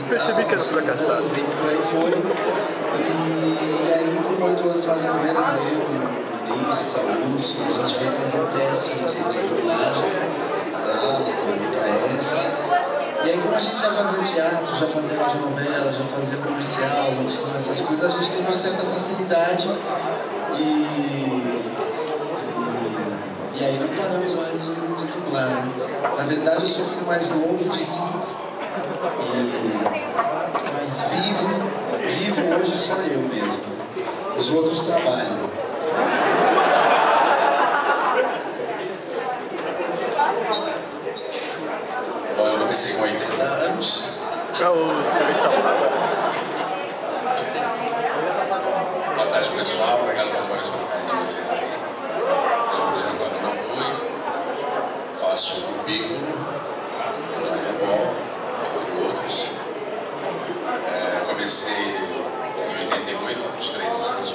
percebi que era fracassado. Por aí foi. E aí, com 8 anos mais ou menos, eu, o Vinícius, Augusto, a gente foi fazer teste de dublagem lá no BKS. E aí, como a gente já fazia teatro, já fazia radionovela, já fazia comercial, locução, essas coisas, a gente teve uma certa facilidade e aí não paramos mais de dublar, né? Na verdade, eu sou o filho mais novo de 5, mas vivo hoje só eu mesmo. Os outros trabalham. Bom, eu comecei com 80 anos. Boa tarde, pessoal. Obrigado mais uma vez pelo carinho de vocês aí. Eu apresento agora o Namui, faço o Piccolo, Dragon Ball, entre outros. Comecei em 88, há uns 3 anos.